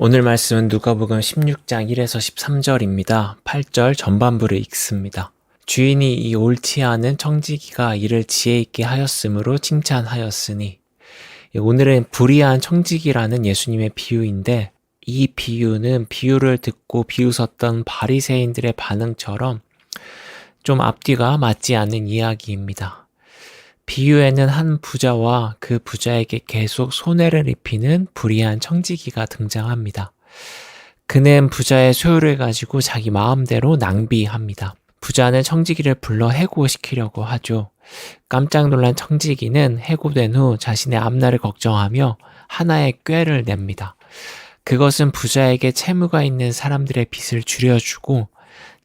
오늘 말씀은 누가복음 16장 1에서 13절입니다. 8절 전반부를 읽습니다. 주인이 이 옳지 않은 청지기가 이를 지혜 있게 하였으므로 칭찬하였으니, 오늘은 불의한 청지기라는 예수님의 비유인데, 이 비유는 비유를 듣고 비웃었던 바리새인들의 반응처럼 좀 앞뒤가 맞지 않는 이야기입니다. 비유에는 한 부자와 그 부자에게 계속 손해를 입히는 불의한 청지기가 등장합니다. 그는 부자의 소유를 가지고 자기 마음대로 낭비합니다. 부자는 청지기를 불러 해고시키려고 하죠. 깜짝 놀란 청지기는 해고된 후 자신의 앞날을 걱정하며 하나의 꾀를 냅니다. 그것은 부자에게 채무가 있는 사람들의 빚을 줄여주고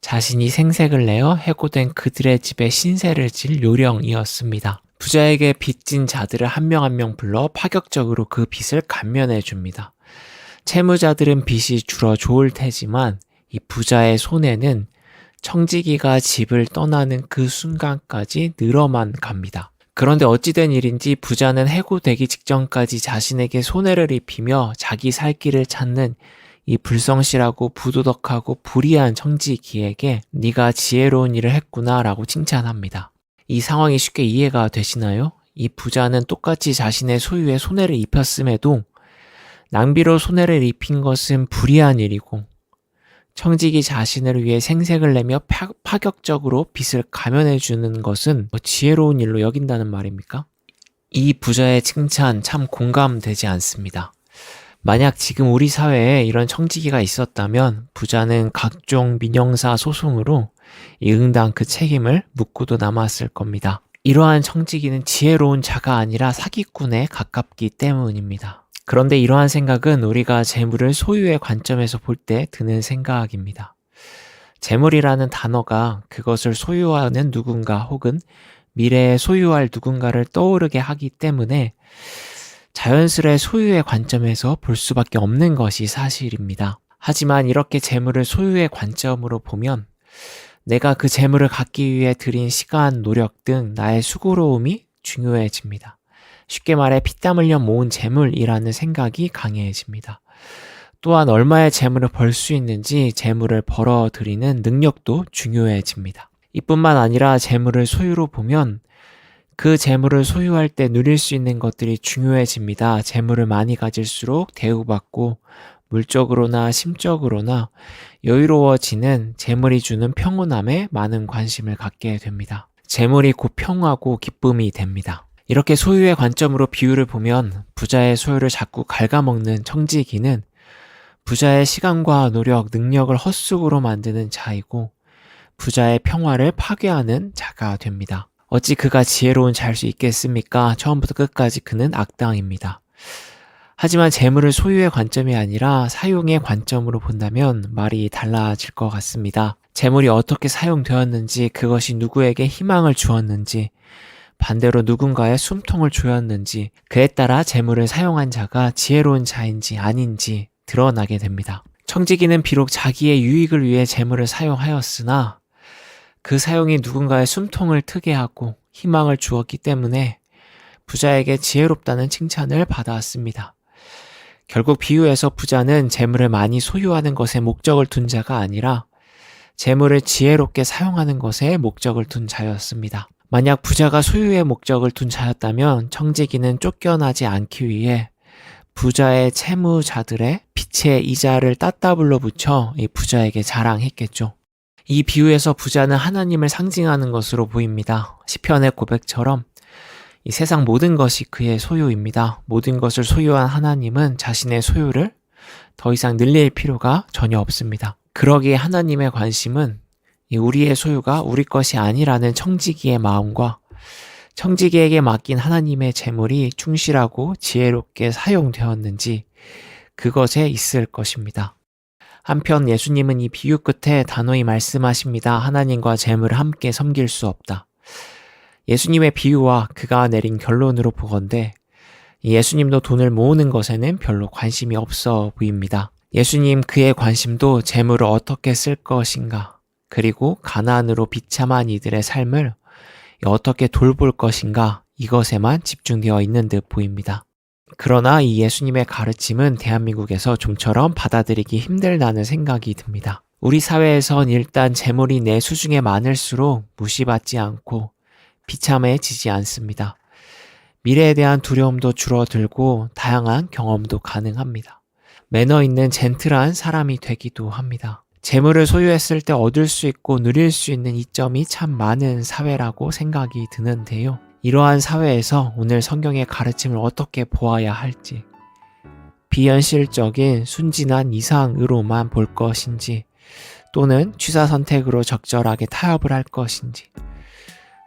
자신이 생색을 내어 해고된 그들의 집에 신세를 질 요령이었습니다. 부자에게 빚진 자들을 한 명 한 명 불러 파격적으로 그 빚을 감면해 줍니다. 채무자들은 빚이 줄어 좋을 테지만 이 부자의 손해는 청지기가 집을 떠나는 그 순간까지 늘어만 갑니다. 그런데 어찌된 일인지 부자는 해고되기 직전까지 자신에게 손해를 입히며 자기 살 길을 찾는 이 불성실하고 부도덕하고 불의한 청지기에게 네가 지혜로운 일을 했구나 라고 칭찬합니다. 이 상황이 쉽게 이해가 되시나요? 이 부자는 똑같이 자신의 소유에 손해를 입혔음에도 낭비로 손해를 입힌 것은 불의한 일이고, 청지기 자신을 위해 생색을 내며 파격적으로 빚을 감면해 주는 것은 지혜로운 일로 여긴다는 말입니까? 이 부자의 칭찬 참 공감되지 않습니다. 만약 지금 우리 사회에 이런 청지기가 있었다면 부자는 각종 민형사 소송으로 이 응당 그 책임을 묻고도 남았을 겁니다. 이러한 청지기는 지혜로운 자가 아니라 사기꾼에 가깝기 때문입니다. 그런데 이러한 생각은 우리가 재물을 소유의 관점에서 볼 때 드는 생각입니다. 재물이라는 단어가 그것을 소유하는 누군가 혹은 미래에 소유할 누군가를 떠오르게 하기 때문에 자연스레 소유의 관점에서 볼 수밖에 없는 것이 사실입니다. 하지만 이렇게 재물을 소유의 관점으로 보면 내가 그 재물을 갖기 위해 들인 시간, 노력 등 나의 수고로움이 중요해집니다. 쉽게 말해 피땀 흘려 모은 재물이라는 생각이 강해집니다. 또한 얼마의 재물을 벌 수 있는지 재물을 벌어들이는 능력도 중요해집니다. 이뿐만 아니라 재물을 소유로 보면 그 재물을 소유할 때 누릴 수 있는 것들이 중요해집니다. 재물을 많이 가질수록 대우받고 물적으로나 심적으로나 여유로워지는 재물이 주는 평온함에 많은 관심을 갖게 됩니다. 재물이 곧 평화고 기쁨이 됩니다. 이렇게 소유의 관점으로 비유를 보면 부자의 소유를 자꾸 갉아먹는 청지기는 부자의 시간과 노력, 능력을 헛수고로 만드는 자이고 부자의 평화를 파괴하는 자가 됩니다. 어찌 그가 지혜로운 자일 수 있겠습니까? 처음부터 끝까지 그는 악당입니다. 하지만 재물을 소유의 관점이 아니라 사용의 관점으로 본다면 말이 달라질 것 같습니다. 재물이 어떻게 사용되었는지, 그것이 누구에게 희망을 주었는지, 반대로 누군가의 숨통을 조였는지, 그에 따라 재물을 사용한 자가 지혜로운 자인지 아닌지 드러나게 됩니다. 청지기는 비록 자기의 유익을 위해 재물을 사용하였으나 그 사용이 누군가의 숨통을 트게 하고 희망을 주었기 때문에 부자에게 지혜롭다는 칭찬을 받아왔습니다. 결국 비유에서 부자는 재물을 많이 소유하는 것에 목적을 둔 자가 아니라 재물을 지혜롭게 사용하는 것에 목적을 둔 자였습니다. 만약 부자가 소유의 목적을 둔 자였다면 청지기는 쫓겨나지 않기 위해 부자의 채무자들의 빚의 이자를 따따블로 붙여 이 부자에게 자랑했겠죠. 이 비유에서 부자는 하나님을 상징하는 것으로 보입니다. 시편의 고백처럼 이 세상 모든 것이 그의 소유입니다. 모든 것을 소유한 하나님은 자신의 소유를 더 이상 늘릴 필요가 전혀 없습니다. 그러기에 하나님의 관심은 우리의 소유가 우리 것이 아니라는 청지기의 마음과 청지기에게 맡긴 하나님의 재물이 충실하고 지혜롭게 사용되었는지 그것에 있을 것입니다. 한편 예수님은 이 비유 끝에 단호히 말씀하십니다. 하나님과 재물을 함께 섬길 수 없다. 예수님의 비유와 그가 내린 결론으로 보건대 예수님도 돈을 모으는 것에는 별로 관심이 없어 보입니다. 예수님 그의 관심도 재물을 어떻게 쓸 것인가, 그리고 가난으로 비참한 이들의 삶을 어떻게 돌볼 것인가, 이것에만 집중되어 있는 듯 보입니다. 그러나 이 예수님의 가르침은 대한민국에서 좀처럼 받아들이기 힘들다는 생각이 듭니다. 우리 사회에선 일단 재물이 내 수중에 많을수록 무시받지 않고 비참해지지 않습니다. 미래에 대한 두려움도 줄어들고 다양한 경험도 가능합니다. 매너 있는 젠틀한 사람이 되기도 합니다. 재물을 소유했을 때 얻을 수 있고 누릴 수 있는 이점이 참 많은 사회라고 생각이 드는데요. 이러한 사회에서 오늘 성경의 가르침을 어떻게 보아야 할지, 비현실적인 순진한 이상으로만 볼 것인지, 또는 취사 선택으로 적절하게 타협을 할 것인지,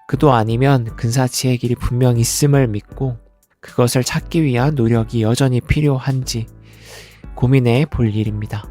그도 아니면 근사치의 길이 분명 있음을 믿고 그것을 찾기 위한 노력이 여전히 필요한지 고민해 볼 일입니다.